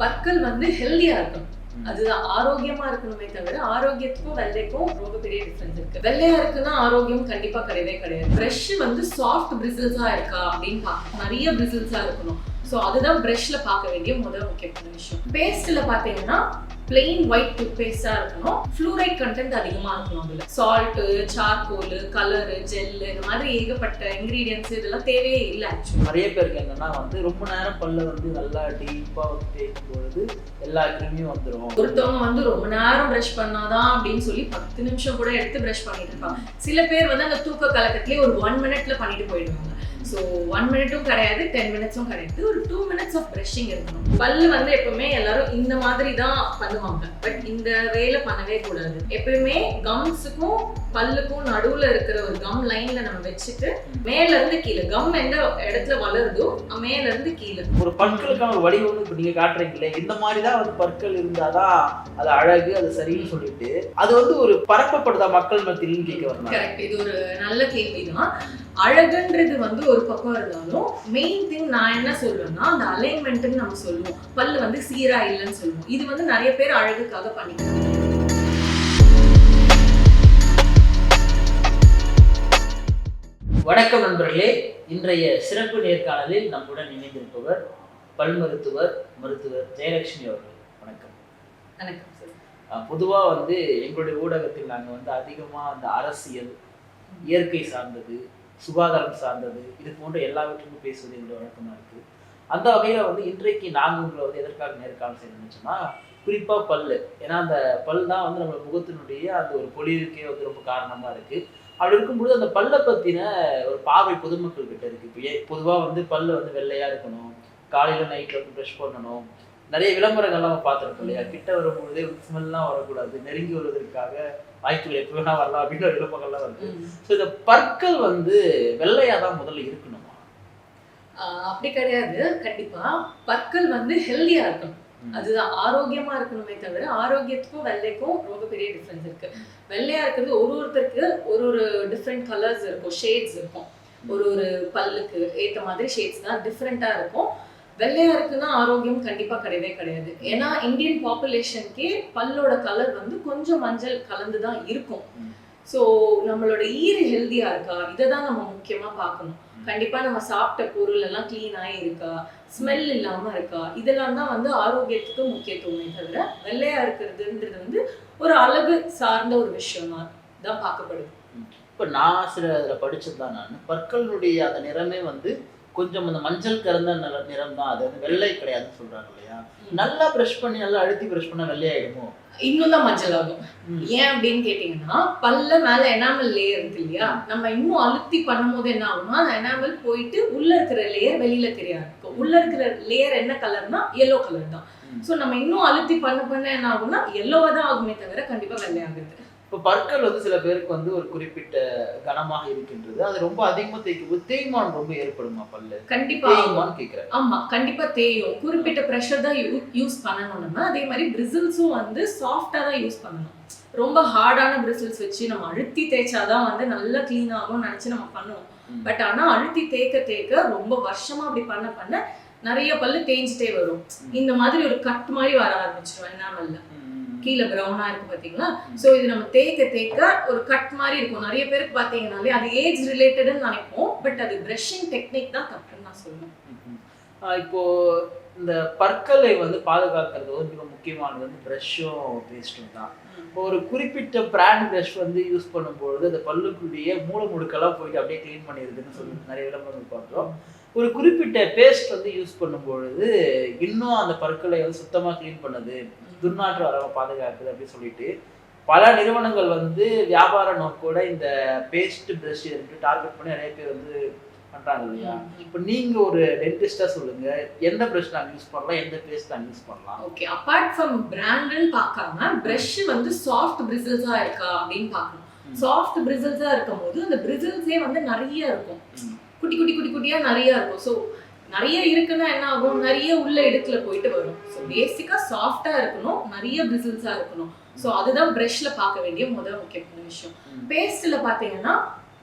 பற்கள் வந்து ஹெல்தியா இருக்கும். அதுதான் ஆரோக்கியமா இருக்கணுமே தவிர ஆரோக்கியத்துக்கும் வெள்ளைக்கும் ரொம்ப பெரிய டிஃபரன்ஸ் இருக்கு. வெள்ளையா இருக்குன்னா ஆரோக்கியம் கண்டிப்பா கிடையவே கிடையாது. பிரஷ் வந்து சாஃப்ட் பிரிசில்ஸா இருக்கா அப்படின்னு பார்க்கணும். நிறைய பிரிசில்ஸா இருக்கணும். ஸோ அதுதான் பிரஷ்ல பார்க்க வேண்டிய முதல் முக்கியமான விஷயம். பேஸ்ட்ல பார்த்தீங்கன்னா பிளெயின் ஒயிட் டூத் பேஸ்டா இருக்கணும். ஃப்ளூரைட் கண்டென்ட் அதிகமா இருக்கணும். அதுல சால்ட், சார்கோல், கலரு, ஜெல்லு இந்த மாதிரி ஏகப்பட்ட இன்கிரீடியன்ஸ் இதெல்லாம் தேவையே இல்லை. ஆக்சுவலி நிறைய பேருக்கு என்னன்னா ரொம்ப நேரம் பல்ல நல்லா டீப்பா தேய்க்கும் பொழுது எல்லா கிருமியும் வந்துடும். ஒருத்தவங்க ரொம்ப நேரம் பிரஷ் பண்ணாதான் அப்படின்னு சொல்லி 10 நிமிஷம் கூட எடுத்து பிரஷ் பண்ணிட்டு இருப்பாங்க. சில பேர் அந்த தூக்க கலக்கத்திலே ஒரு 1 மினிட்ல பண்ணிட்டு போயிடுவாங்க. ஸோ 1 மினிட்டும் கிடையாது, 10 மினிட்ஸும் கிடையாது, ஒரு 2 மினிட்ஸ் ஆஃப் பிரஷிங் இருக்கணும். பல்லு எப்பவுமே எல்லாரும் இந்த மாதிரி தான் பண்ணுவாங்க. பட் இந்த வேலை பண்ணவே கூடாது. எப்பயுமே கம்ஸுக்கும் பல்லுக்கும் நடுவுல இருக்கிற ஒரு கம் லைன்ல நம்ம வச்சுட்டு மேல இருந்து கீழே கம் எந்த இடத்துல வளருதோ மேல இருந்து கீழே ஒரு பற்களுக்கான ஒரு வடிவம் இப்ப நீங்க காட்டுறீங்களே, இந்த மாதிரிதான் பற்கள் இருந்தாதான் அது அழகு, அது சரின்னு சொல்லிட்டு அது ஒரு பரப்பப்படுதா மக்கள் மத்தியிலும் கேட்க வரணும். கரெக்ட், இது ஒரு நல்ல கேள்விதான். அழகுன்றது ஒரு பக்கம் இருந்தாலும் மெயின் திங் நான் என்ன சொல்றேன்னா அந்த அலைன்மெண்ட்னு நம்ம சொல்லுவோம். பல்லு சீரா இல்லைன்னு சொல்லுவோம். இது நிறைய பேர் அழகுக்காக பண்ணிக்கிறாங்க. வணக்கம் நண்பர்களே, இன்றைய சிறப்பு நேர்காணலில் நம்முடன் இணைந்திருப்பவர் பல் மருத்துவர் ஜெயலட்சுமி அவர்கள். வணக்கம். வணக்கம் சார். பொதுவா எங்களுடைய ஊடகத்தில் நாங்கள் அதிகமா அந்த அரசியல், இயற்கை சார்ந்தது, சுகாதாரம் சார்ந்தது, இது போன்ற எல்லாவற்றுக்கும் பேசுவது எங்களுடைய வழக்கமாக இருக்குது. அந்த வகையில் இன்றைக்கு நாங்கள் உங்களை எதற்காக நேர்காணல் செய்யணும்னு சொன்னால் குறிப்பாக பல். ஏன்னா அந்த பல் தான் நம்ம முகத்தினுடைய அந்த ஒரு பொலிவுக்கே ரொம்ப காரணமாக இருக்குது. அப்படி இருக்கும்போது அந்த பல்லை பற்றின ஒரு பார்வை பொதுமக்கள் கிட்ட இருக்குது. இப்போ பொதுவாக பல் வெள்ளையாக இருக்கணும், காலையில் நைட்டில் ப்ரஷ் பண்ணணும், நிறைய விளம்பரங்கள்லாம் நம்ம பார்த்துருக்கோம் இல்லையா? கிட்ட வரும்பொழுதே ஸ்மெல்லாம் வரக்கூடாது, நெருங்கி வருவதற்காக வாய்ப்புகள் எப்போ வேணா வரலாம் அப்படின்னு ஒரு விளம்பரங்கள்லாம் வருது. ஸோ இந்த பற்கள் வெள்ளையா தான் முதல்ல இருக்கணுமா? அப்படி கிடையாது. கண்டிப்பா பற்கள் ஹெல்தியா இருக்கணும். அதுதான் ஆரோக்கியமா இருக்கணுமே தவிர ஆரோக்கியத்துக்கும் வெள்ளைக்கும் ரொம்ப பெரிய டிஃபரன்ஸ் இருக்கு. வெள்ளையா இருக்கிறது ஒருத்தருக்கு ஒரு டிஃப்ரெண்ட் கலர்ஸ் இருக்கும், ஷேட்ஸ் இருக்கும். ஒரு பல்லுக்கு ஏற்ற மாதிரி ஷேட்ஸ் தான் டிஃப்ரெண்டா இருக்கும். வெள்ளையா இருக்குன்னா ஆரோக்கியம் கண்டிப்பா கிடையவே கிடையாது. ஏன்னா இந்தியன் பாப்புலேஷனுக்கே பல்லோட கலர் கொஞ்சம் மஞ்சள் கலந்துதான் இருக்கும். ஸோ நம்மளோட ஈறு ஹெல்தியா இருக்கா, இதை தான் நம்ம முக்கியமா பார்க்கணும். கண்டிப்பா நம்ம சாப்பிட்ட பொருள் எல்லாம் கிளீனாகி இருக்கா, ஸ்மெல் இல்லாம இருக்கா, இதெல்லாம் தான் ஆரோக்கியத்துக்கு முக்கியத்துவமே தவிர வெள்ளையா இருக்கிறதுன்றது ஒரு அழகு சார்ந்த ஒரு விஷயம் தான் பார்க்கப்படுது. இப்போ நான் சில இதில் படிச்சது தான். நான் பற்களுடைய அந்த நிறமே கொஞ்சம் அந்த மஞ்சள் கலந்த நிறம் தான், அது வெள்ளை கிடையாதுன்னு சொல்றாங்க இல்லையா? நல்லா ப்ரஷ் பண்ணி நல்லா அழுத்தி ப்ரஷ் பண்ணா வெள்ளையாயிடுமோ? இன்னும் தான் மஞ்சள் ஆகும். ஏன் அப்படின்னு கேட்டீங்கன்னா பல்ல மேல எனாமல் லேயர் இருக்கு இல்லையா? நம்ம இன்னும் அழுத்தி பண்ணும் போது என்ன ஆகும்னா அந்த எனாமல் போயிட்டு உள்ள இருக்கிற லேயர் வெளியில தெரியாது. உள்ள இருக்கிற லேயர் என்ன கலர்னா எல்லோ கலர் தான். ஸோ நம்ம இன்னும் அழுத்தி பண்ண என்ன ஆகும்னா எல்லோவா தான் ஆகுமே தவிர கண்டிப்பா வெள்ளை ஆகுது. இப்போ பற்கள் சில பேருக்கு ஒரு குறிப்பிட்ட கனமாக இருக்கின்றது, அது ரொம்ப அதிகமா தேய்மானம் ரொம்ப ஏற்படுமா பல்லு? கண்டிப்பா தேய்மானம் கேட்கிறேன். ஆமா, கண்டிப்பா தேயும். குறிப்பிட்ட ப்ரெஷர் தான் யூஸ் பண்ணணும். நம்ம அதே மாதிரி பிரிசில்ஸும் சாஃப்டா தான் யூஸ் பண்ணணும். ரொம்ப ஹார்டான பிரிசில்ஸ் வச்சு நம்ம அழுத்தி தேய்ச்சாதான் நல்லா கிளீன் ஆகும்னு நினைச்சு நம்ம பண்ணுவோம். பட் ஆனா அழுத்தி தேய்க்க ரொம்ப வருஷமா அப்படி பண்ண நிறைய பல்லு தேய்ஞ்சிட்டே வரும். இந்த மாதிரி ஒரு கட் மாதிரி வர ஆரம்பிச்சிடும் எனாமல்ல. கீழே ப்ரௌனா இருக்கு பாத்தீங்களா? ஸோ இது நம்ம தேய்க்க ஒரு கட் மாதிரி இருக்கும். நிறைய பேருக்கு பாத்தீங்கன்னாலே அது ஏஜ் ரிலேட்டட்னு நினைப்போம். பட் அது பிரஷிங் டெக்னிக் தான் தப்புன்னு நான் சொல்லுவேன். இப்போ இந்த பற்களை பாதுகாக்கிறது மிக முக்கியமானது பிரஷும் பேஸ்ட்டும் தான். இப்போ ஒரு குறிப்பிட்ட பிராண்ட் பிரஷ் யூஸ் பண்ணும்பொழுது அந்த பல்லுக்குள்ளேயே மூளை முடுக்கெல்லாம் போயிட்டு அப்படியே கிளீன் பண்ணிடுதுன்னு சொல்லி நிறைய விளம்பரங்கள் பார்க்குறோம். ஒரு குறிப்பிட்ட பேஸ்ட் யூஸ் பண்ணும்பொழுது இன்னும் அந்த பற்களை சுத்தமாக கிளீன் பண்ணுது, துர்நாற்றம் வராமல் பாதுகாக்குது அப்படின்னு சொல்லிட்டு பல நிறுவனங்கள் வியாபார நோக்கோட இந்த பேஸ்ட் பிரஷ் டார்கெட் பண்ணி நிறைய பேர் பண்றாங்க இல்லையா? இப்போ நீங்க ஒரு டென்டிஸ்டா சொல்லுங்க, எந்த பிரஷ் நான் யூஸ் பண்ணலாம், எந்த பேஸ்ட் நான் யூஸ் பண்ணலாம்? ஓகே, அபார்ட் ஃப்ரம் பிராண்ட்னு பார்க்காம பிரஷ் சாஃப்ட் பிரிசில்ஸா இருக்கா அப்படின்னு பார்க்கணும். சாஃப்ட் பிரிசில்ஸா இருக்கும்போது அந்த பிரிசில்ஸே நிறைய இருக்கும், குட்டி குட்டி குட்டி குட்டியா நிறைய இருக்கும். ஸோ நிறைய இருக்குன்னா என்ன ஆகும், நிறைய உள்ள இடுக்குல போயிட்டு வரும். ஸோ பேசிக்கா சாஃப்டா இருக்கணும், நிறைய பிரிசில்ஸா இருக்கணும். ஸோ அதுதான் பிரஷ்ல பார்க்க வேண்டிய முதல் முக்கியமான விஷயம். பேஸ்ட்ல பாத்தீங்கன்னா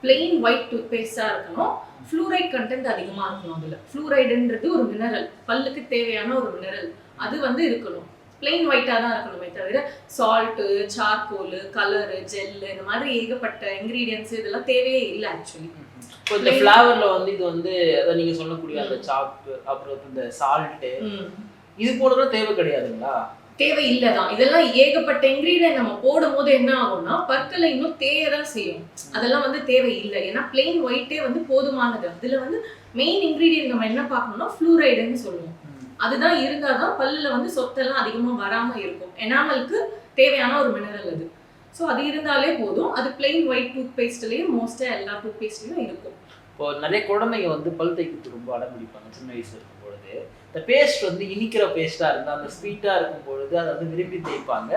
பிளெயின் ஒயிட் டூத் பேஸ்டா இருக்கணும். ஃப்ளூரைட் கண்டென்ட் அதிகமா இருக்கணும். அதுல ஃப்ளூரைடுன்றது ஒரு மினரல், பல்லுக்கு தேவையான ஒரு மினரல். அது வந்து இருக்கணும். பிளெயின் ஒயிட்டா தான் இருக்கணுமே தவிர சால்ட்டு, சார்கோல், கலரு, ஜெல்லு இந்த மாதிரி ஏகப்பட்ட இன்கிரீடியன்ஸ் இதெல்லாம் தேவையே இல்லை ஆக்சுவலி. இப்போ இந்த ஃப்ளேவர்ல வந்து இது வந்து அதை நீங்க சொல்லக்கூடிய அந்த சாப்பு, அப்புறம் இந்த சால்ட்டு, இது போலதான் தேவை கிடையாதுங்களா? தேவை இல்லதான். இதெல்லாம் ஏகப்பட்ட இன்கிரீடியன்ட் நம்ம போடும் போது என்ன ஆகும்னா பற்களை இன்னும் தேயதான் செய்யும். அதெல்லாம் வந்து தேவை இல்லை. ஏன்னா பிளெயின் ஒயிட்டே வந்து போதுமானது. அதுல வந்து மெயின் இன்கிரீடியன்ட் நம்ம என்ன பார்க்கணும்னா ஃப்ளூரைடுன்னு சொல்லுவோம். அதுதான் இருந்தாதான் பல்லுல வந்து சொத்தெல்லாம் அதிகமா வராம இருக்கும். எனாமலுக்கு தேவையான ஒரு மினரல் அது. ஸோ அது இருந்தாலே போதும். அது பிளெயின் ஒயிட் டூத் பேஸ்ட்லயும் மோஸ்டா எல்லா டூத் பேஸ்ட்லயும் இருக்கும். இப்போ நிறைய குழந்தைங்க வந்து பல் தைக்கிறது ரொம்ப அடம் பிடிப்பாங்க சின்ன வயசுல இருக்கும் பொழுது. இந்த பேஸ்ட் வந்து இனிக்கிற பேஸ்டா இருந்தா அந்த ஸ்வீட்டா இருக்கும் பொழுது அதை வந்து விரும்பி தேய்ப்பாங்க.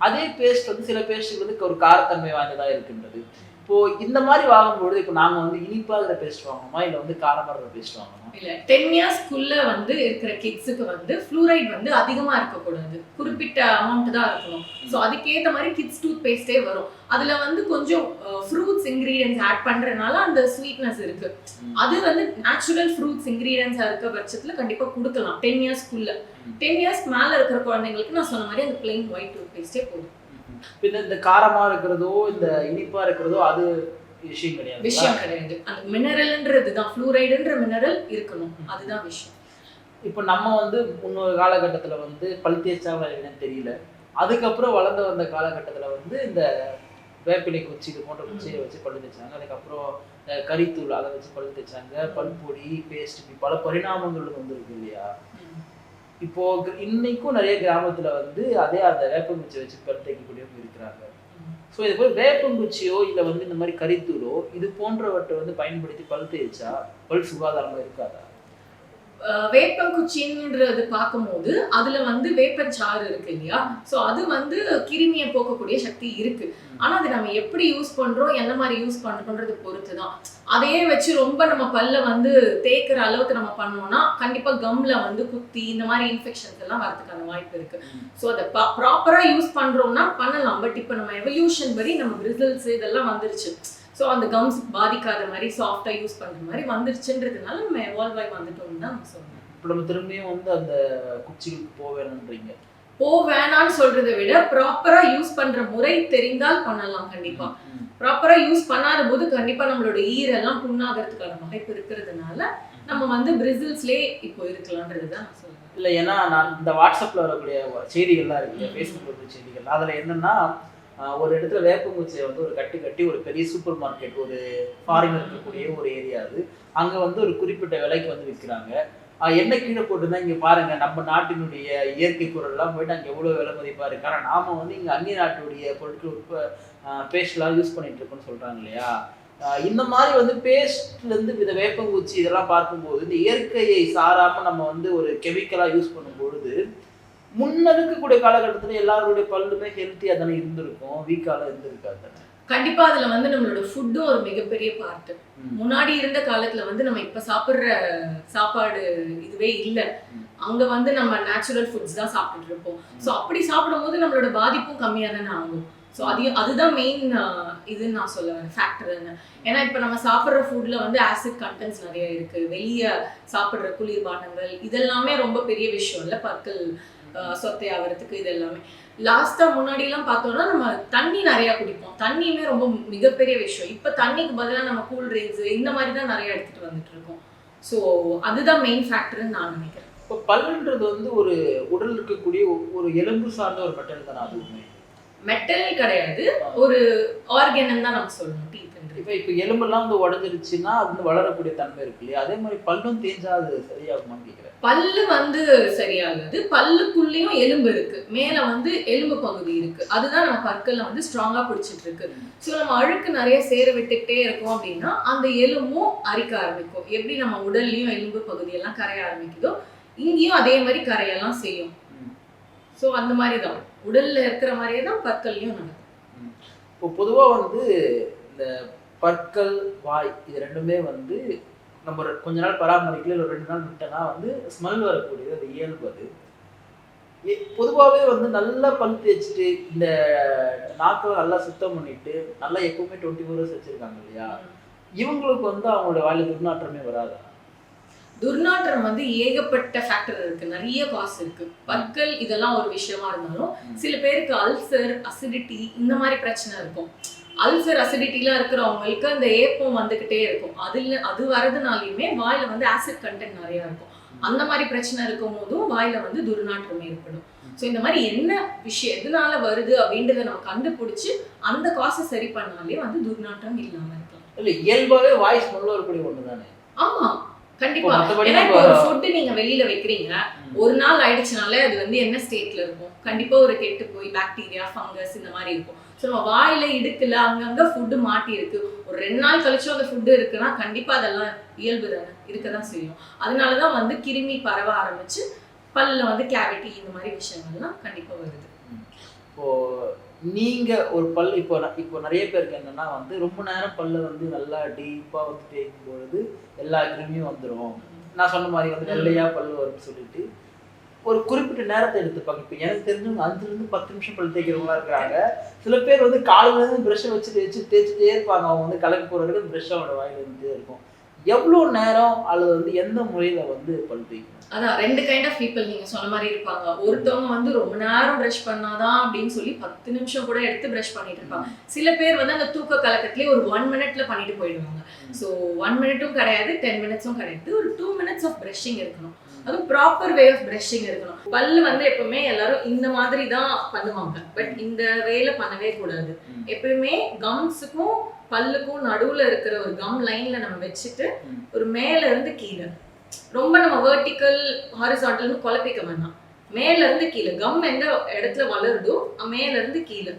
அதே பேஸ்ட் வந்து சில பேஸ்ட்டுக்கு வந்து ஒரு காரத்தன்மை வாய்ந்ததா இருக்கின்றது. இப்போ இந்த மாதிரி வாங்கும்பொழுது இப்போ நாங்க வந்து இனிப்பாகிற பேஸ்ட் வாங்கணுமா இல்லை வந்து காரமாகிற பேஸ்ட் வாங்கணுமா? இல்ல 10 இயர்ஸ்க்குள்ள வந்து இருக்கிற கிட்ஸுக்கு வந்து ஃப்ளூரைட் வந்து அதிகமா இருக்கக்கூடாது. குறிப்பிட்ட அமௌண்ட் தான் இருக்கணும். ஸோ அதுக்கேற்ற மாதிரி கிட்ஸ் டூத் பேஸ்டே வரும். அதுல வந்து கொஞ்சம் ஃப்ரூட்ஸ் இன்கிரீடியன்ஸ் ஆட் பண்றதுனால அந்த ஸ்வீட்னஸ் இருக்கு. அது வந்து நேச்சுரல் ஃப்ரூட்ஸ் இன்கிரீடியன்ஸா இருக்க பட்சத்துல கண்டிப்பா கொடுக்கலாம் 10 இயர்ஸ்க்குள்ள. 10 இயர்ஸ் மேல இருக்கிற குழந்தைங்களுக்கு நான் சொன்ன மாதிரி அந்த பிளெயின் ஒயிட் டூத் பேஸ்டே போதும். இந்த காரமா இருக்கிறதோ இந்த இனிப்பா இருக்கிறதோ அது விஷயம் கிடையாது. அந்த மினரல்ன்றது தான், ஃப்ளூரைடுன்ற மினரல் இருக்கணும். அதுதான் விஷயம். இப்போ நம்ம வந்து முன்னொரு காலகட்டத்துல வந்து பல் தேய்ச்சாங்க என்னன்னு தெரியல. அதுக்கப்புறம் வளர்ந்து வந்த காலகட்டத்துல வந்து இந்த வேப்பிலை குச்சி இது போன்ற குச்சியை வச்சு பல் தேய்ச்சாங்க. அதுக்கப்புறம் கறித்தூள் அதை வச்சு பல் தேய்ச்சாங்க. பல்பொடி, பேஸ்ட், இப்படி பல பரிணாமங்கள் வந்து இருக்கு இல்லையா? இப்போ இன்னைக்கும் நிறைய கிராமத்துல வந்து அதே அந்த வேப்பங்குச்சியை வச்சு பல் தேய்க்கக்கூடியவங்க இருக்கிறாங்க. ஸோ இது போய் வேப்பங்குச்சியோ இல்லை வந்து இந்த மாதிரி கறித்தூளோ இது போன்றவற்றை வந்து பயன்படுத்தி பல் தேய்ச்சா பல் சுகாதாரமா இருக்காதா? வேப்பங்குச்சின்றது பார்க்கும்போது அதுல வந்து வேப்பச்சாறு இருக்கு இல்லையா? ஸோ அது வந்து கிருமியை போக்கக்கூடிய சக்தி இருக்கு. ஆனா அது நம்ம எப்படி யூஸ் பண்றோம், என்ன மாதிரி யூஸ் பண்றோம்ன்றது பொறுத்து தான். அதையே வச்சு ரொம்ப நம்ம பல்ல வந்து தேய்க்கிற அளவுக்கு நம்ம பண்ணோம்னா கண்டிப்பா கம்ல வந்து குத்தி இந்த மாதிரி இன்ஃபெக்ஷன்ஸ் எல்லாம் வரதுக்கான வாய்ப்பு இருக்கு. ஸோ அதை ப்ராப்பரா யூஸ் பண்றோம்னா பண்ணலாம். பட் இப்போ நம்ம எவல்யூஷன் படி நம்ம பிரிசல்ஸ் இதெல்லாம் வந்துருச்சு. ஸோ அந்த கம்ஸ் பாதிக்காத மாதிரி சாஃப்டாக யூஸ் பண்ணுற மாதிரி வந்துருச்சுன்றதுனால நம்ம எவால்வ் ஆகி வந்துட்டோம்னு தான் நம்ம சொல்லணும். இப்போ நம்ம திரும்பியும் வந்து அந்த குச்சிகளுக்கு போவேணுன்றீங்க. வேணான்னு சொல்றதை விட ப்ராப்பரா யூஸ் பண்ற முறை தெரிந்தால் பண்ணலாம். கண்டிப்பா ப்ராப்பரா யூஸ் பண்ணாத போது கண்டிப்பா நம்மளோட ஈரெல்லாம் புண்ணாகிறதுக்கான வாய்ப்பு இருக்கிறதுனால நம்ம வந்து பிரிசில்ஸ்லேயே இப்போ இருக்கலான்றது தான் நான் சொல்லுவேன். இல்லை, ஏன்னா நான் இந்த வாட்ஸ்அப்பில் வரக்கூடிய செய்திகள்லாம் இருக்கு, ஃபேஸ்புக்கில் இருக்கிற செய்திகள். அதில் என்னன்னா ஒரு இடத்துல வேப்பங்குச்சியை வந்து ஒரு கட்டி ஒரு பெரிய சூப்பர் மார்க்கெட், ஒரு ஃபாரின் இருக்கக்கூடிய ஒரு ஏரியா, அது அங்கே வந்து ஒரு குறிப்பிட்ட விலைக்கு வந்து விற்கிறாங்க. என்ன கீழே போட்டுருந்தா இங்கே பாருங்க நம்ம நாட்டினுடைய இயற்கை பொருள்லாம் போயிட்டு அங்கே எவ்வளோ விலை மதிப்பாக இருக்கு. ஆனால் நாம வந்து இங்கே அந்நிய நாட்டுடைய பொருட்கள் பேஸ்ட்லாம் யூஸ் பண்ணிட்டு இருக்கோம்னு சொல்றாங்க இல்லையா? இந்த மாதிரி வந்து பேஸ்ட்லேருந்து இந்த வேப்பங்குச்சி இதெல்லாம் பார்க்கும்போது இந்த இயற்கையை சாராமல் நம்ம வந்து ஒரு கெமிக்கலாக யூஸ் பண்ணும்பொழுது முன்ன இருக்கக்கூடிய காலகட்டத்தில் எல்லாருடைய பல்லுமே ஹெல்த்தியாக தானே இருந்திருக்கும், வீக்கால இருந்திருக்காது தானே? கண்டிப்பா அதுல வந்து நம்மளோட ஃபுட்டும் ஒரு மிகப்பெரிய பார்ட். முன்னாடி இருந்த காலத்துல வந்து நம்ம இப்ப சாப்பிடுற சாப்பாடு இதுவே இல்லை. அங்க வந்து நம்ம நேச்சுரல் ஃபுட்ஸ் தான் சாப்பிட்டுட்டு இருப்போம். ஸோ அப்படி சாப்பிடும்போது நம்மளோட பாதிப்பும் கம்மியா தானே ஆகும். ஸோ அதுதான் மெயின் இதுன்னு நான் சொல்ல வரேன், ஃபேக்டர்னு. ஏன்னா இப்போ நம்ம சாப்பிட்ற ஃபுட்ல வந்து ஆசிட் கண்டென்ட்ஸ் நிறைய இருக்கு. வெளியே சாப்பிட்ற குளிர்பானங்கள் இதெல்லாமே ரொம்ப பெரிய விஷயம் இல்லை பற்கள் சொத்தை ஆகிறதுக்கு. இது எல்லாமே லாஸ்டா முன்னாடி எல்லாம் பார்த்தோம்னா நம்ம தண்ணி நிறைய குடிப்போம். தண்ணியுமே ரொம்ப மிகப்பெரிய விஷயம். இப்போ தண்ணிக்கு பதிலாக நம்ம கூல் ட்ரிங்க்ஸ் இந்த மாதிரி தான் நிறைய எடுத்துட்டு வந்துட்டு இருக்கோம். ஸோ அதுதான் மெயின் ஃபேக்டர்னு நான் நினைக்கிறேன். இப்போ பல்லுன்றது வந்து ஒரு உடல் இருக்கக்கூடிய ஒரு எலும்பு சார்ந்த ஒரு மெட்டல் தானே? அதுவுமே மெட்டல் கிடையாது, ஒரு ஆர்கன் தான் நம்ம சொல்லணும். இப்போ எலும்பெல்லாம் வந்து உடஞ்சிருச்சுன்னா அது வந்து வளரக்கூடிய தன்மை இருக்கு இல்லையா? அதே மாதிரி பல்லும் தேஞ்சா அது சரியாகுமான்னு கேட்குறேன். பல்லு வந்து சரியாகுது. பல்லுக்குள்ளேயும் எலும்பு இருக்கு, மேல வந்து எலும்பு பகுதி இருக்கு. அதுதான் நம்ம பற்கள்ல வந்து ஸ்ட்ராங்கா பிடிச்சிட்டு இருக்கு. ஸோ நம்ம அழுக்கு நிறைய சேர விட்டுக்கிட்டே இருக்கோம் அப்படின்னா அந்த எலும்பும் அரிக்க ஆரம்பிக்கும். எப்படி நம்ம உடல்லையும் எலும்பு பகுதியெல்லாம் கரைய ஆரம்பிக்குதோ இங்கேயும் அதே மாதிரி கரையெல்லாம் செய்யும். ஸோ அந்த மாதிரி தான் உடல்ல இருக்கிற மாதிரியே தான் பற்கள்லையும் நடக்கும். இப்போ பொதுவாக வந்து இந்த பற்கள், வாய் இது ரெண்டுமே வந்து நம்ம கொஞ்ச நாள் பராமரிக்கல, இல்லை 2 நாள் விட்டனா வந்து ஸ்மெல் வரக்கூடியது, அது இயல்பு. அது பொதுவாகவே வந்து நல்லா பல் தேய்ச்சிட்டு இந்த நாக்கில் நல்லா சுத்தம் பண்ணிட்டு நல்லா எப்பவுமே 24 hours வச்சிருக்காங்க இல்லையா? இவங்களுக்கு வந்து அவங்களோட வாயில துர்நாற்றமே வராதா? துர்நாற்றம் வந்து ஏகப்பட்ட ஃபேக்டர் இருக்கு, நிறைய காசு இருக்கு. பற்கள் இதெல்லாம் ஒரு விஷயமா இருந்தாலும் சில பேருக்கு அல்சர், அசிடிட்டி இந்த மாதிரி பிரச்சனை இருக்கும். அல்சர் அசிடிட்டிலாம் இருக்கிறவங்களுக்கு அந்த ஏப்பம் வந்துகிட்டே இருக்கும். அது வரதுனாலையுமே வாயில வந்து ஆசிட் கண்டென்ட் நிறைய இருக்கும். அந்த மாதிரி பிரச்சனை இருக்கும் போதும் வாயில வந்து துர்நாற்றம் ஏற்படும். ஸோ இந்த மாதிரி என்ன விஷயம் எதனால வருது அப்படின்றத நம்ம கண்டுபிடிச்சு அந்த காசை சரி பண்ணாலே வந்து துர்நாற்றம் இல்லாம இருக்கலாம். இல்ல இயல்பாவே வாய் ஸ்மெல் வரக்கூடிய ஒண்ணு தானே? ஆமா கண்டிப்பா. ஏன்னா இப்போ ஒரு ஃபுட் நீங்க வெளியில வைக்கிறீங்க, ஒரு நாள் ஆயிடுச்சுனாலே அது வந்து என்ன ஸ்டேட்ல இருக்கும்? கண்டிப்பா ஒரு கெட்டு போய் பாக்டீரியா, ஃபங்கஸ் இந்த மாதிரி இருக்கும். ஸோ நம்ம வாயில இடுக்குல அங்கங்க ஃபுட்டு மாட்டி இருக்கு, ஒரு 2 நாள் கழிச்சும் அந்த ஃபுட்டு இருக்குன்னா கண்டிப்பா அதெல்லாம் இயல்பு தானே, இருக்கதான் செய்யும். அதனாலதான் வந்து கிருமி பரவ ஆரம்பிச்சு பல்ல வந்து கேவிட்டி இந்த மாதிரி விஷயங்கள்லாம் கண்டிப்பா வருது. இப்போ நீங்க ஒரு பல் இப்போ நிறைய பேருக்கு என்னன்னா வந்து ரொம்ப நேரம் பல்ல வந்து நல்லா டீப்பா வந்து தேய்க்கும் பொழுது எல்லா கிருமியும் வந்துடும். நான் சொன்ன மாதிரி வந்து வெள்ளையா பல்லு வரும்னு சொல்லிட்டு ஒரு குறிப்பிட்ட நேரத்தை எடுத்துப்பாங்க. இப்போ எனக்கு தெரிஞ்சவங்க 5-10 நிமிஷம் பல் தேய்க்கிறவங்களா இருக்கிறாங்க. சில பேர் வந்து காலையில இருந்து ப்ரஷ்ஷை வச்சு தேய்ச்சிட்டே இருப்பாங்க. அவங்க வந்து கிளம்பி போற வரைக்கும் ப்ரஷ் அவங்களோட வாயில இருந்துட்டே இருக்கும். எவ்வளவு நேரம் அல்லது வந்து எந்த முறையில வந்து பல் தேய்க்கணும்? அதான் 2 கைண்ட் ஆஃப் பீப்புள் நீங்க சொன்ன மாதிரி இருப்பாங்க. ஒருத்தவங்க வந்து ரொம்ப நேரம் பிரஷ் பண்ணாதான் அப்படின்னு சொல்லி 10 நிமிஷம் கூட எடுத்து பிரஷ் பண்ணிட்டு இருப்பாங்க. சில பேர் வந்து அந்த தூக்க கலக்கத்திலே ஒரு 1 மினிட்ல பண்ணிட்டு போயிடுவாங்க. ஸோ 1 மினிட்டும் கிடையாது, 10 மினிட்ஸும் கிடையாது, ஒரு 2 மினிட்ஸ் ஆஃப் பிரஷிங் இருக்கணும். அதுவும் ப்ராப்பர் வே ஆஃப் பிரஷிங் இருக்கணும். பல்லு வந்து எப்பவுமே எல்லாரும் இந்த மாதிரி தான் பண்ணுவாங்க, பட் இந்த வேல பண்ணவே கூடாது. எப்பயுமே கம்ஸுக்கும் பல்லுக்கும் நடுவுல இருக்கிற ஒரு கம் லைன்ல நம்ம வச்சுட்டு ஒரு மேல இருந்து கீழே, ரொம்ப நம்ம வெர்டிக்கல் ஹாரிசான்டல்னு குழப்பிக்க வேண்டாம். மேல இருந்து கீழே கம் எந்த இடத்துல வளருதோ மேல இருந்து கீழே,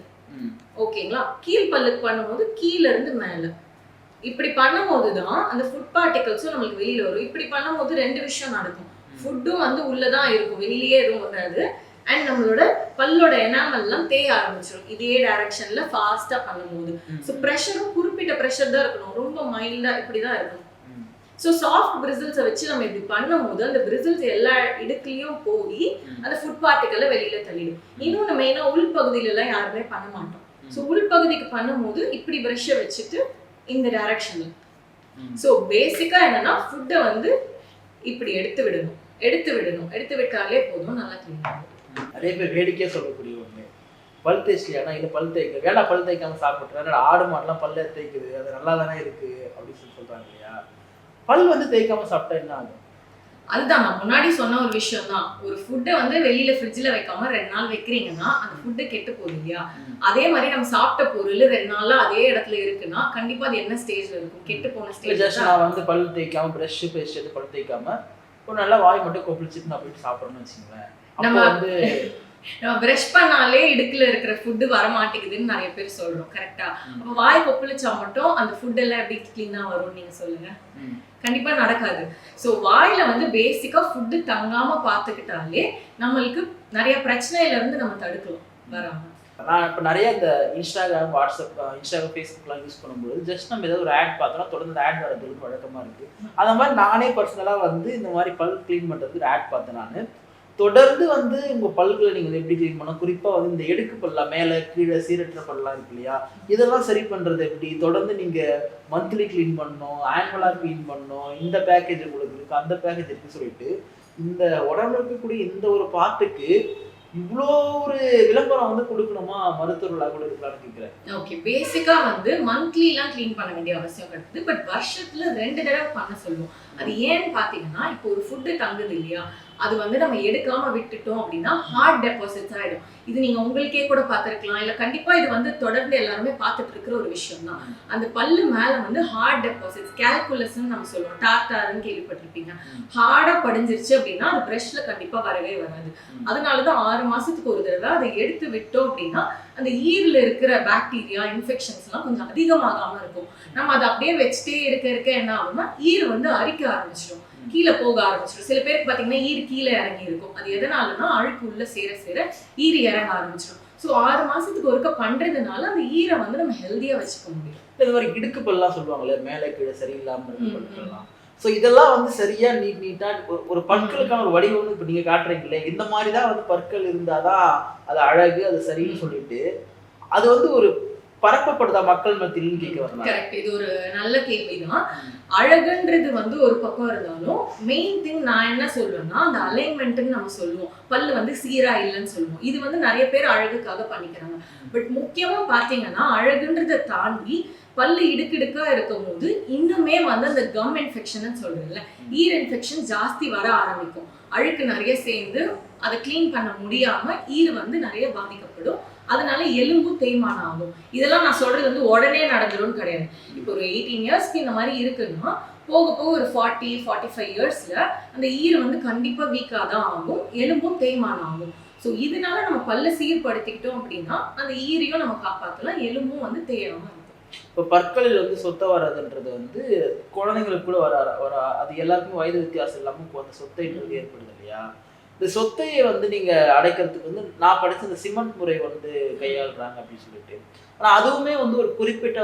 ஓகேங்களா? கீழ் பல்லுக்கு பண்ணும்போது கீழே இருந்து மேல இப்படி பண்ணும்போது தான் அந்த ஃபுட் பார்ட்டிகல்ஸும் நம்மளுக்கு வெளியில வரும். இப்படி பண்ணும்போது 2 விஷயம் நடக்கும். ஃபுட்டும் வந்து உள்ளதான் இருக்கும், வெளியிலேயே எதுவும் வராது. அண்ட் நம்மளோட பல்லோட எனாமல்லாம் தேய ஆரம்பிச்சிடும் இதே டைரக்ஷன்ல ஃபாஸ்டா பண்ணும்போது. ஸோ ப்ரெஷரும் குறிப்பிட்ட ப்ரெஷர் தான் இருக்கணும், ரொம்ப மைல்டா இப்படிதான் இருக்கணும். ஸோ சாஃப்ட் பிரிசில்ஸை வச்சு நம்ம இப்படி பண்ணும்போது அந்த பிரிசில்ஸ் எல்லா இடத்துலையும் போய் அந்த ஃபுட் பார்ட்டிகளை வெளியில தள்ளிடும். இன்னொன்று மெயினா உள்பகுதியில எல்லாம் யாருமே பண்ண மாட்டோம். ஸோ உள்பகுதிக்கு பண்ணும்போது இப்படி ப்ரெஷ்ஷை வச்சுட்டு இந்த டைரக்ஷன்ல. ஸோ பேசிக்கா என்னன்னா ஃபுட்டை வந்து இப்படி எடுத்து விட்டாலே போதும், நல்லா கிளீன் ஆகும். நிறைய பேர் வேடிக்கையா சொல்லக்கூடிய ஒண்ணு, பல் தேய்ச்சியானா இல்லை பல் தேய்க்க வேணா, பல் தேய்க்காம சாப்பிட்றேன், ஆடு மாடுலாம் பல்ல தேய்க்குது, அது நல்லா தானே இருக்கு அப்படின்னு சொல்றாங்க இல்லையா? பல் வந்து தேய்க்காம சாப்பிட்டா என்ன ஆகும்? அதுதான் நான் முன்னாடி சொன்ன ஒரு விஷயம் தான். ஒரு ஃபுட்டை வந்து வெளியில ஃப்ரிட்ஜ்ல வைக்காம 2 நாள் வைக்கிறீங்கன்னா அந்த ஃபுட்டு கெட்டு போகுது இல்லையா? அதே மாதிரி நம்ம சாப்பிட்ட பொருள் 2 நாள்ல அதே இடத்துல இருக்குன்னா கண்டிப்பா அது என்ன ஸ்டேஜ்ல இருக்கும்? கெட்டு போன ஸ்டேஜ். ஜஸ்ட் நான் வந்து பல் தேய்க்காம பிரஷ் பேஸ்ட் எடுத்து பல் தேய்க்காம ஒரு நல்லா வாய் மட்டும் கொப்பளிச்சுட்டு நான் போயிட்டு சாப்பிட்றேன்னு வச்சுங்களேன். நம்ம வந்து நம்ம பிரஷ் பண்ணாலே இடுக்குல இருக்கிற ஃபுட்டு வர மாட்டேங்குதுன்னு நிறைய பேர் சொல்றோம், கரெக்டா? அப்போ வாய் கொப்பளிச்சா மட்டும் அந்த ஃபுட் எல்லாம் எப்படி கிளீனா வரும்னு நீங்க சொல்லுங்க. கண்டிப்பா நடக்காது. ஸோ வாயில வந்து பேசிக்கா ஃபுட்டு தங்காம பார்த்துக்கிட்டாலே நம்மளுக்கு நிறைய பிரச்சனையில இருந்து நம்ம தடுக்கலாம் வராம. நான் இப்போ நிறைய இந்த இன்ஸ்டாகிராம், வாட்ஸ்அப், ஃபேஸ்புக்லாம் யூஸ் பண்ணும்போது ஜஸ்ட் நம்ம ஏதாவது ஒரு ஆட் பார்த்தோம்னா தொடர்ந்து ஆட் வரதுக்கு வழக்கமா இருக்கு. அந்த மாதிரி நானே பர்சனலாக வந்து இந்த மாதிரி பல் கிளீன் பண்ணுறதுக்கு ஆட் பார்த்தேன். நான் தொடர்ந்து வந்து உங்கள் பல்களை நீங்கள் எப்படி க்ளீன் பண்ணணும், குறிப்பாக வந்து இந்த எடுக்கு பல்லாம் மேலே கீழே சீரற்ற பல்லாம் இருக்கு இல்லையா, இதெல்லாம் சரி பண்ணுறது எப்படி, தொடர்ந்து நீங்கள் மந்த்லி க்ளீன் பண்ணணும், ஆனுவலாக க்ளீன் பண்ணணும், இந்த பேக்கேஜ் உங்களுக்கு இருக்குது அந்த பேக்கேஜ் இருக்குன்னு சொல்லிட்டு இந்த உடம்புல இருக்கக்கூடிய இந்த ஒரு பார்ட்டுக்கு இவ்வளோ ஒரு விளம்பரம் வந்து கொடுக்கணுமா, மருத்துவர்களாக கூட இருக்கலாம்னு கேட்குறேன். ஓகே, பேசிக்கா வந்து மந்த்லிலாம் க்ளீன் பண்ண வேண்டிய அவசியம் கிடையாது, பட் வருஷத்துல 2 தடவை பண்ண சொல்லுவோம். அது ஏன்னு பார்த்தீங்கன்னா இப்போ ஒரு ஃபுட்டு தங்குது இல்லையா, அது வந்து நம்ம எடுக்காம விட்டுட்டோம் அப்படின்னா ஹார்ட் டெபாசிட்ஸ் ஆயிடும். இது நீங்க உங்களுக்கே கூட பார்த்துருக்கலாம், இல்லை கண்டிப்பா இது வந்து தொடர்ந்து எல்லாருமே பார்த்துட்டு இருக்கிற ஒரு விஷயம் தான். அந்த பல்லு மேல வந்து ஹார்ட் டெபாசிட்ஸ், கால்குலஸ்ன்னு நம்ம சொல்லுவோம், டார்டார்ன்னு கேள்விப்பட்டிருப்பீங்க. ஹார்டா படிஞ்சிருச்சு அப்படின்னா அது பிரஷ்ல கண்டிப்பா வரவே வராது. அதனாலதான் 6 மாசத்துக்கு ஒரு தடவை அதை எடுத்து விட்டோம் அப்படின்னா அந்த ஈரில் இருக்கிற பாக்டீரியா, இன்ஃபெக்ஷன்ஸ் எல்லாம் கொஞ்சம் அதிகமாகாம இருக்கும். நம்ம அதை அப்படியே வச்சுட்டே இருக்க என்ன ஆகும்னா ஈர் வந்து அரிக்க ஆரம்பிச்சிடும், கீழே போக ஆரம்பிச்சிடும். சில பேருக்கு பார்த்தீங்கன்னா ஈர் கீழே இறங்கி இருக்கும். அது எதனாலன்னா அழுக்கு உள்ள சேர ஈர் இறங்க ஆரம்பிச்சிடும். ஸோ 6 மாசத்துக்கு ஒருக்க பண்றதுனால அந்த ஈரை வந்து நம்ம ஹெல்தியா வச்சுக்க முடியும். இந்த மாதிரி இடுக்கு பல்லாம் சொல்லுவாங்கல்ல, மேலே கீழே சரியில்லாமல் பல்லாம். ஸோ இதெல்லாம் வந்து சரியா நீட்டா ஒரு பற்களுக்கான ஒரு வடிவம் இப்போ நீங்க காட்டுறீங்களே, இந்த மாதிரி தான் வந்து பற்கள் இருந்தாதான் அது அழகு, அது சரின்னு சொல்லிட்டு அது வந்து ஒரு பரப்பப்படுதா மக்கள் மத்தியிலும் கேட்க வரலாம். கரெக்ட், இது ஒரு நல்ல கேள்விதான். அழகுன்றது வந்து ஒரு பக்கம் இருந்தாலும் மெயின் திங் நான் என்ன சொல்றேன்னா அந்த அலைன்மெண்ட்னு நம்ம சொல்லுவோம். பல்லு வந்து சீரா இல்லைன்னு சொல்லுவோம். இது வந்து நிறைய பேர் அழகுக்காக பண்ணிக்கிறாங்க. பட் முக்கியமா பாத்தீங்கன்னா அழகுன்றதை தாண்டி பல்லு இடுக்கிடுக்கா இருக்கும் போது இன்னுமே வந்து அந்த கம் இன்ஃபெக்ஷன் சொல்றேன்ல, ஈர் இன்ஃபெக்ஷன் ஜாஸ்தி வர ஆரம்பிக்கும். அழுக்கு நிறைய சேர்ந்து அதை கிளீன் பண்ண முடியாம ஈர் வந்து நிறைய பாதிக்கப்படும். அதனால எலும்பு தேய்மானம் ஆகும். இதெல்லாம் நான் சொல்றது வந்து உடனே நடந்துடும் கிடையாது. இப்போ ஒரு 18 இயர்ஸ்க்கு இந்த மாதிரி இருக்குன்னா போக போக ஒரு 40-45 இயர்ஸ்ல அந்த ஈர் வந்து கண்டிப்பா வீக்கா தான் ஆகும், எலும்பும் தேய்மானம் ஆகும். ஸோ இதனால நம்ம பல்ல சீர்படுத்திக்கிட்டோம் அப்படின்னா அந்த ஈரையும் நம்ம காப்பாற்றலாம், எலும்பும் வந்து தேயாம இருக்கும். இப்போ பற்களில் வந்து சொத்தை வராதுன்றது வந்து குழந்தைங்களுக்கு கூட வர அது எல்லாருக்கும் வயது வித்தியாசம் இல்லாமல் அந்த சொத்தைன்றது ஏற்படுது இல்லையா? இந்த சொத்தையை வந்து நீங்க அடைக்கிறதுக்கு வந்து நான் படிச்ச இந்த சிமெண்ட் முறை வந்து கையாளுறாங்க அப்படின்னு சொல்லிட்டு, ஆனா அதுவுமே வந்து ஒரு குறிப்பிட்ட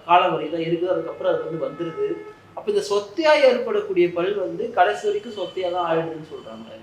கால வரை தான் இருக்குது. அதுக்கப்புறம் அது வந்து வந்துருது. அப்ப இந்த சொத்தையா ஏற்படக்கூடிய பல் வந்து கடைசி வரைக்கும் சொத்தையா தான் ஆயிடுதுன்னு சொல்றாங்க.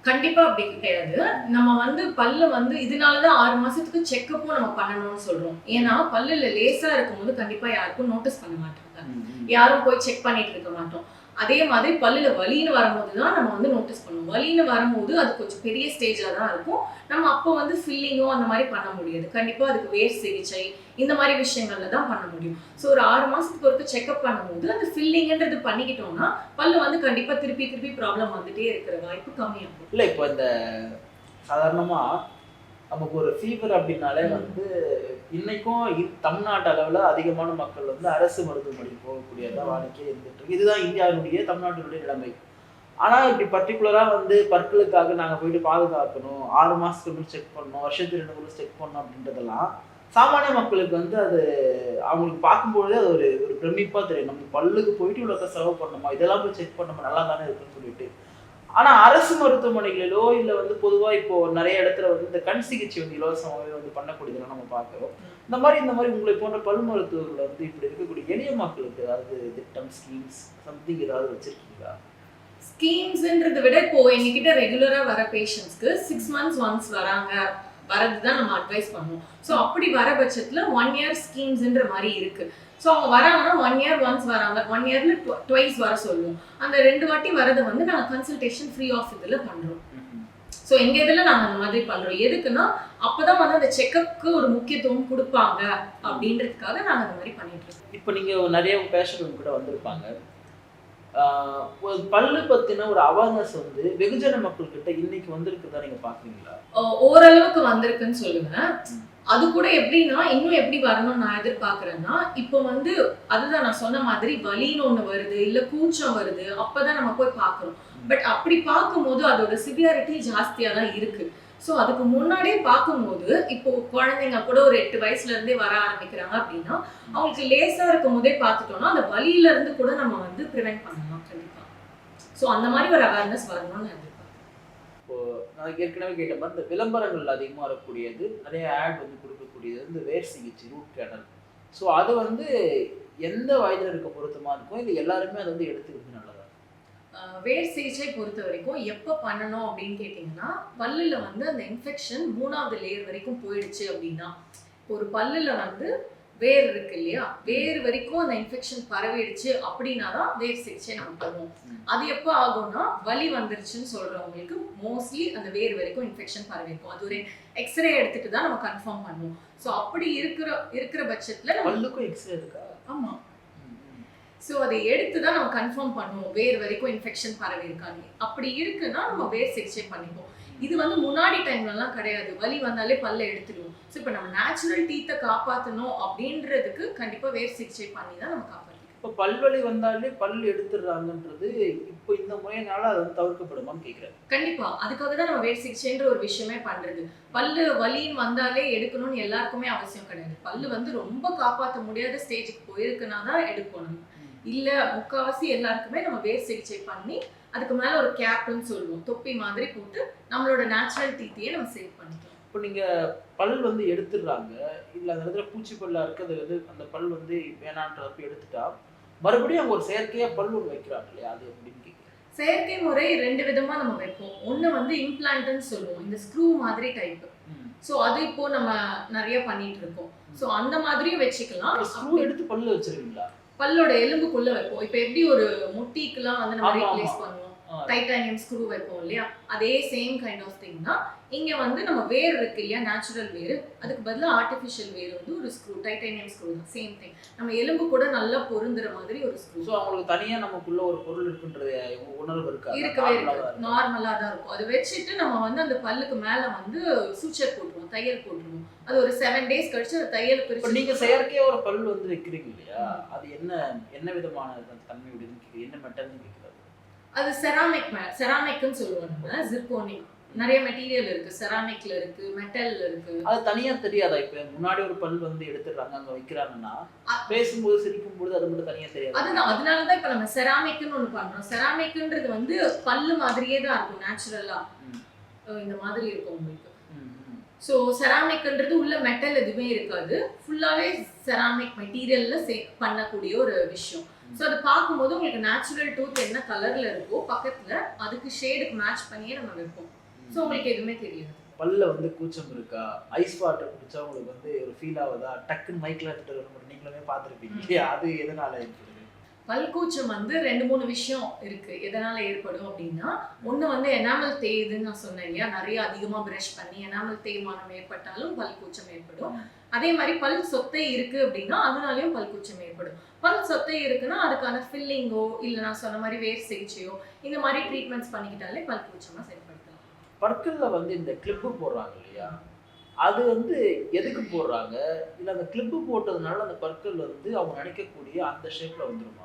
கண்டிப்பா அப்படி கிடையாது. நம்ம வந்து பல்லு வந்து இதனாலதான் 6 மாசத்துக்கு செக்கப்பும் நம்ம பண்ணணும்னு சொல்றோம். ஏன்னா பல்லுல லேசா இருக்கும்போது கண்டிப்பா யாருக்கும் நோட்டீஸ் பண்ண மாட்டாங்க, யாரும் போய் செக் பண்ணிட்டு இருக்க மாட்டோம். அதே மாதிரி பல்லுல வலின்னு வரும்போது தான் நம்ம வந்து நோட்டீஸ் பண்ணுவோம். வலின்னு வரும்போது அது கொஞ்சம் பெரிய ஸ்டேஜா தான் இருக்கும். நம்ம அப்போ வந்து ஃபில்லிங்கோ அந்த மாதிரி பண்ண முடியாது. கண்டிப்பா அதுக்கு வேர் சிகிச்சை இந்த மாதிரி விஷயங்கள்ல தான் பண்ண முடியும். ஸோ ஒரு 6 மாசத்துக்கு ஒருக்க செக்அப் பண்ணும்போது அந்த ஃபில்லிங்ன்றது பண்ணிக்கிட்டோம்னா பல்லு வந்து கண்டிப்பா திருப்பி ப்ராப்ளம் வந்துட்டே இருக்கிற வாய்ப்பு கம்மியாகும். இல்லை இப்போ இந்த சாதாரணமா நமக்கு ஒரு ஃபீவர் அப்படின்னாலே வந்து இன்னைக்கும் தமிழ்நாட்டு அளவில் அதிகமான மக்கள் வந்து அரசு மருத்துவமனைக்கு போகக்கூடியதான் வாடிக்கையே இருந்துட்டு இருக்கு. இதுதான் இந்தியாவினுடைய தமிழ்நாட்டினுடைய நிலைமை. ஆனால் இப்படி பர்டிகுலராக வந்து பற்களுக்காக நாங்கள் போயிட்டு பாதுகாக்கணும், 6 மாதத்துக்கு செக் பண்ணணும், வருஷத்துக்கு 2 முறை செக் பண்ணணும் அப்படின்றதெல்லாம் சாமானிய மக்களுக்கு வந்து அது அவங்களுக்கு பார்க்கும்பொழுதே அது ஒரு பிரமிப்பாக தெரியும். நம்ம பல்லுக்கு போயிட்டு இவ்வளோ செலவு பண்ணணுமா, இதெல்லாம் போய் செக் பண்ணணுமா, நல்லா தானே இருக்குன்னு சொல்லிட்டு. ஆனா அரசு மருத்துவமனைகளிலோ இல்ல வந்து பொதுவா இப்போ நிறைய இடத்துல வந்து இந்த கண் சிகிச்சை வந்து இலவசமாகவே வந்து பண்ணக்கூடியதெல்லாம் நம்ம பார்க்கிறோம். இந்த மாதிரி உங்களை போன்ற பல் மருத்துவர்கள் வந்து இப்படி இருக்கக்கூடிய எளிய மக்களுக்கு ஏதாவது திட்டம், ஸ்கீம்ஸ் சம்திங் ஏதாவது வச்சிருக்கீங்களா? ஸ்கீம்ஸ்ன்றதை விட இப்போ எங்ககிட்ட ரெகுலரா வர பேஷண்ட்ஸ்க்கு 6 months ஒன்ஸ் வரதுதான் நம்ம அட்வைஸ் பண்ணுவோம். ஸோ அப்படி வர பட்சத்துல 1 year ஸ்கீம்ஸ்ன்ற மாதிரி இருக்கு. ஸோ அவங்க வராங்கன்னா 1 year ஒன்ஸ் வராங்க, 1 yearல ட்வைஸ் வர சொல்லுவோம். அந்த 2 வாட்டி வரதை வந்து நாங்கள் கன்சல்டேஷன் ஃப்ரீ ஆஃப் இதில் பண்றோம். ஸோ எங்க இதில் நாங்கள் அந்த மாதிரி பண்றோம். எதுக்குன்னா அப்பதான் வந்து அந்த செக்கப்புக்கு ஒரு முக்கியத்துவம் கொடுப்பாங்க அப்படின்றதுக்காக நாங்கள் அந்த மாதிரி பண்ணிட்டு இருக்கோம். இப்போ நீங்க நிறைய பேஷண்ட் கூட வந்திருப்பாங்க. பல்லு பத்தின ஒரு அவேர்னஸ் வந்து வெகுஜன மக்கள் கிட்ட இன்னைக்கு வந்திருக்குதா நீங்க பாக்குறீங்களா? ஓரளவுக்கு வந்திருக்குன்னு சொல்லுவேன். அது கூட எப்படின்னா இன்னும் எப்படி வரணும்னு நான் எதிர்பார்க்கறேன்னா, இப்போ வந்து அதுதான் நான் சொன்ன மாதிரி வலின்னு ஒண்ணு வருது, இல்ல கூச்சம் வருது, அப்பதான் நம்ம போய் பார்க்கிறோம். பட் அப்படி பார்க்கும்போது அதோட சிவியாரிட்டி ஜாஸ்தியா தான் இருக்கு. ஸோ அதுக்கு முன்னாடியே பார்க்கும்போது இப்போ குழந்தைங்க கூட ஒரு 8 வயசுல இருந்தே வர ஆரம்பிக்கிறாங்க அப்படின்னா அவங்களுக்கு லேசா இருக்கும் போதே பார்த்துட்டோம்னா அந்த வலியில இருந்து கூட நம்ம வந்து ப்ரிவென்ட் பண்ணலாம் கண்டிப்பா. ஸோ அந்த மாதிரி ஒரு அவேர்னஸ் வரணும்னு நான் எதிர்பார்க்கிறேன். இப்போ நான் ஏற்கனவே கேட்ட மாதிரி இந்த விளம்பரங்கள் அதிகமாக வரக்கூடியது, நிறைய ஆட் வந்து கொடுக்கக்கூடியது இந்த வேர் சிகிச்சை, ரூட் கேனல். ஸோ அது வந்து எந்த வயதினருக்கு பொருத்தமாக இருக்கும், இல்லை எல்லாருமே அதை வந்து எடுத்துக்கிறது நல்லதா? வேர் சிகிச்சை பொறுத்த வரைக்கும் எப்போ பண்ணணும் அப்படின்னு கேட்டிங்கன்னா பல்லுல வந்து அந்த இன்ஃபெக்ஷன் 3வது லேயர் வரைக்கும் போயிடுச்சு அப்படின்னா, ஒரு பல்லுல வந்து வேர் இருக்கு இல்லையா, வேர் வரைக்கும் அந்த இன்ஃபெக்ஷன் பரவிடுச்சு அப்படின்னா தான் வேர் சிகிச்சை நம்ம பண்ணுவோம். அது எப்போ ஆகும்னா வலி வந்துருச்சுன்னு சொல்றவங்களுக்கு மோஸ்ட்லி அந்த வேர் வரைக்கும் இன்ஃபெக்ஷன் பரவிருக்கும். அது ஒரு எக்ஸ்ரே எடுத்துட்டு தான் நம்ம கன்ஃபார்ம் பண்ணுவோம். ஸோ அப்படி இருக்கிற பட்சத்துல பல்லுக்கும் எக்ஸ்ரே இருக்கா? ஆமா. ஸோ அதை எடுத்து தான் நம்ம கன்ஃபார்ம் பண்ணுவோம் வேர் வரைக்கும் இன்ஃபெக்ஷன் பரவி இருக்காங்க. அப்படி இருக்குன்னா நம்ம வேர் சிகிச்சை பண்ணிப்போம். இது வந்து முன்னாடி டைம்லலாம் கிடையாது, வலி வந்தாலே பல்ல எடுத்துடுவோம். ஸோ இப்போ நம்ம நேச்சுரல் டீத்தை காப்பாற்றணும் அப்படின்றதுக்கு கண்டிப்பாக வேர் சிகிச்சை பண்ணி தான் நம்ம காப்பாற்றணும். இப்போ பல்வலி வந்தாலே பல் எடுத்துடுறாங்கன்றது இப்போ இந்த முறையினால அது வந்து தவிர்க்கப்படுமான்னு கேட்குறேன். கண்டிப்பா அதுக்காக தான் நம்ம வேர் சிகிச்சைன்ற ஒரு விஷயமே பண்றது. பல்லு வலின்னு வந்தாலே எடுக்கணும்னு எல்லாருக்குமே அவசியம் கிடையாது. பல்லு வந்து ரொம்ப காப்பாற்ற முடியாத ஸ்டேஜுக்கு போயிருக்குன்னா தான் எடுக்கணும். இல்ல முக்காவாசி எல்லாருக்குமே நம்ம வேர் சிகிச்சை பண்ணி அதுக்கு மேல ஒரு கேப்னு சொல்லுவோம், தொப்பி மாதிரி போட்டு நம்மளோட நேச்சுரல் டீத்தையே நம்ம சேவ் பண்ணிக்கலாம். இப்போ நீங்க பல் வந்து எடுத்துடுறாங்க, இல்ல அந்த இடத்துல பூச்சி பல்லா இருக்கிறது வந்து அந்த பல் வந்து வேணான்றப்ப எடுத்துட்டா மறுபடியும் அவங்க ஒரு செயற்கையா பல் ஒன்று வைக்கிறாங்க இல்லையா, அது எப்படின்னு கேட்குறேன். செயற்கை முறை 2 விதமா நம்ம வைப்போம். ஒண்ணு வந்து இம்ப்ளான்ட்னு சொல்லுவோம், இந்த ஸ்க்ரூ மாதிரி டைப். ஸோ அது இப்போ நம்ம நிறைய பண்ணிட்டு இருக்கோம். ஸோ அந்த மாதிரியும் வச்சுக்கலாம். ஸ்க்ரூ எடுத்து பல்ல வச்சிருக்கீங்களா? பல்லோட எலும்புக்குள்ள வைப்போம். இப்போ எப்படி ஒரு முட்டிக்குலாம் வந்து நம்ம ஆமா, ரீப்ளேஸ் ஆமா. பண்ணுவோம், டைட்டானியம் ஸ்க்ரூ வைப்போம் இல்லையா, அதே சேம் கைண்ட் ஆஃப் திங் தான். இங்க வந்து நம்ம வேர் இருக்கு இல்லையா, நேச்சுரல் வேர், அதுக்கு பதிலா ஆர்டிஃபிஷியல் வேர் வந்து ஒரு ஸ்க்ரூ, டைட்டானியம் ஸ்க்ரூ தான், சேம் திங். நம்ம எலும்பு கூட நல்லா பொருந்துற மாதிரி ஒரு ஸ்க்ரூ. ஸோ அவங்களுக்கு தனியா நமக்குள்ள ஒரு பொருள் இருக்குன்றது உணர்வு இருக்கா? இருக்கவே இருக்கு, நார்மலா தான் இருக்கும். அதை வச்சுட்டு நம்ம வந்து அந்த பல்லுக்கு மேல வந்து சூச்சர் போட்டுருவோம், தையல் போட்டுருவோம். அது ஒரு 7 days கழிச்சு அந்த தையல் இப்போ பிரிச்சு. நீங்க செயற்கையா ஒரு பல் வந்து வைக்கிறீங்க இல்லையா, அது என்ன விதமான தன்மையுடையதுன்னு கேக்குது, என்ன மெட்டல்னு கேக்குது? அது செராமிக்னு சொல்லுவோம் நம்ம, ஜிர்கோனி. நிறைய மெட்டீரியல் இருக்கு, செராமிக்ல இருக்கு, மெட்டல்ல இருக்கு. அது தனியா தெரியாதா? இப்ப முன்னாடி ஒரு பல் வந்து எடுத்துடுறாங்க, அங்க வைக்கிறாங்கன்னா பேசும்போது சிரிக்கும் பொழுது அது மட்டும் தனியா தெரியாது. அதுதான், அதனாலதான் இப்ப நம்ம செராமிக்னு ஒண்ணு பண்றோம். செராமிக்ன்றது வந்து பல்லு மாதிரியே தான் இருக்கும், நேச்சுரலா இந்த மாதிரி இருக்கும் உங்களுக்கு. ஸோ செராமிக்ன்றது உள்ள மெட்டல் எதுவுமே இருக்காது, ஃபுல்லாவே செராமிக் மெட்டீரியல்ல பண்ணக்கூடிய ஒரு விஷயம். ஸோ அதை பார்க்கும்போது உங்களுக்கு நேச்சுரல் டூத் என்ன கலர்ல இருக்கோ பக்கத்துல அதுக்கு ஷேடுக்கு மேட்ச் பண்ணியே நம்ம வைப்போம். ஸோ உங்களுக்கு எதுவுமே தெரியாது. பல்ல வந்து கூச்சம் இருக்கா? ஐஸ் வாட்டர் குடிச்சா உங்களுக்கு வந்து ஒரு ஃபீல் ஆகுதா? டக்குன்னு மைக்ல எடுத்துட்டு வர நீங்களுமே பார்த்துருப்பீங்க, அது எதனால ஏற்படுது? பல்கூச்சம் வந்து 2-3 விஷயம் இருக்கு எதனால ஏற்படும் அப்படின்னா, ஒண்ணு வந்து எனாமல் தேயுதுன்னு நான் சொன்னேன் இல்லையா, நிறைய அதிகமா பிரஷ் பண்ணி எனாமல் தேய்மானம் ஏற்பட்டாலும் பல்கூச்சம் ஏற்படும். அதே மாதிரி பல் சொத்தை இருக்கு அப்படின்னா அதனாலயும் பல்கூச்சம் ஏற்படும். பல் சொத்தை இருக்குன்னா அதுக்கான ஃபில்லிங்கோ இல்ல நான் சொன்ன மாதிரி வேர் சிகிச்சையோ இந்த மாதிரி ட்ரீட்மெண்ட்ஸ் பண்ணிக்கிட்டாலே பல்கூச்சமா சரிப்படுத்தலாம். பற்கள்ல வந்து இந்த கிளிப்பு போடுறாங்க இல்லையா, அது வந்து எதுக்கு போடுறாங்க? இல்ல அந்த கிளிப்பு போட்டதுனால அந்த பற்கள் வந்து அவங்க நினைக்கக்கூடிய அந்த ஷேப்ல வந்துருமா?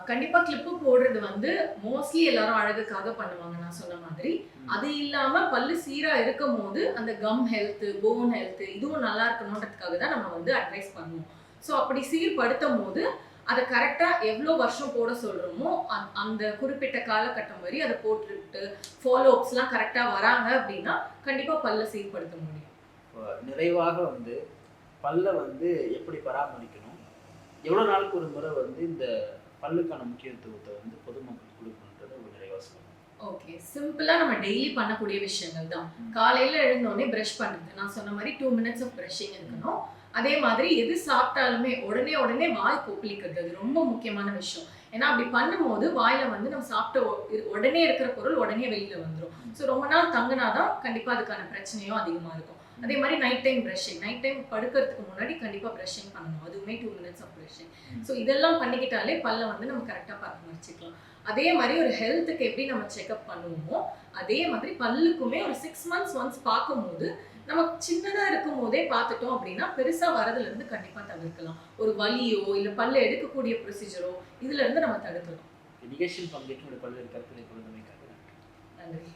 கண்டிப்பா கிளிப்பு போடுறது வந்து மோஸ்ட்லி எல்லாரும் அழகுக்காக பண்ணுவாங்க நான் சொன்ன மாதிரி. அது இல்லாம பல்லு சீரா இருக்கும் போது அந்த கம் ஹெல்த், போன் ஹெல்த் இதுவும் நல்லா இருக்கணும்ன்றதுக்காக தான் நம்ம வந்து அட்வைஸ் பண்ணுவோம். ஸோ அப்படி சீர்படுத்தும் போது அதை கரெக்டா எவ்வளோ வருஷம் போட சொல்றோமோ அந்த குறிப்பிட்ட காலகட்டம் வரை அதை போட்டுட்டு ஃபாலோ அப்ஸ்லாம் கரெக்டா வராங்க அப்படின்னா கண்டிப்பா பல்ல சீர்படுத்த முடியும். நிறைவாக வந்து பல்ல வந்து எப்படி பராமரிக்கணும், எவ்வளவு நாளுக்கு ஒரு முறை வந்து இந்த பல்லுக்கான முக்கியத்துவத்தை வந்து பொதுமக்கள் கொடுக்கணுன்றத ஒரு நிறைவா சொல்லுங்க. ஓகே, சிம்பிளா நம்ம டெய்லி பண்ணக்கூடிய விஷயங்கள் தான். காலையில எழுந்தோடனே பிரஷ் பண்றது, நான் சொன்ன மாதிரி 2 minutes ஆஃப் பிரஷிங் இருக்கணும். அதே மாதிரி எது சாப்பிட்டாலுமே உடனே வாய் கொப்பளிக்கிறது, அது ரொம்ப முக்கியமான விஷயம். ஏன்னா அப்படி பண்ணும்போது வாயில வந்து நம்ம சாப்பிட்ட உடனே இருக்கிற பொருள் உடனே வெளியில வந்துடும். ஸோ ரொம்ப நாள் தங்கினாதான் கண்டிப்பா அதுக்கான பிரச்சனையும் அதிகமா இருக்கும். அதே மாதிரி night time brushing, night time படுக்கிறதுக்கு முன்னாடி கண்டிப்பா பிரஷிங் பண்ணணும், அதுவுமே 2 minutes ஆஃப் பிரஷிங். ஸோ இதெல்லாம் பண்ணிக்கிட்டாலே பல்ல வந்து நம்ம கரெக்டா பராமரிச்சுக்கலாம். அதே மாதிரி ஒரு ஹெல்த்துக்கு எப்படி நம்ம செக்அப் பண்ணுவோமோ அதே மாதிரி பல்லுக்குமே ஒரு 6 months ஒன்ஸ் பார்க்கும்போது நம்ம சின்னதா இருக்கும் போதே பார்த்துட்டோம் அப்படின்னா பெருசா வரதுல இருந்து கண்டிப்பா தவிர்க்கலாம். ஒரு வலியோ இல்ல பல்ல எடுக்கக்கூடிய ப்ரொசீஜரோ இதுல இருந்து நம்ம தடுக்கலாம். நிகழ்ச்சியில் பங்கேற்று பல்வேறு கருத்துக்களை கொடுத்தமைக்காக நன்றி. நன்றி.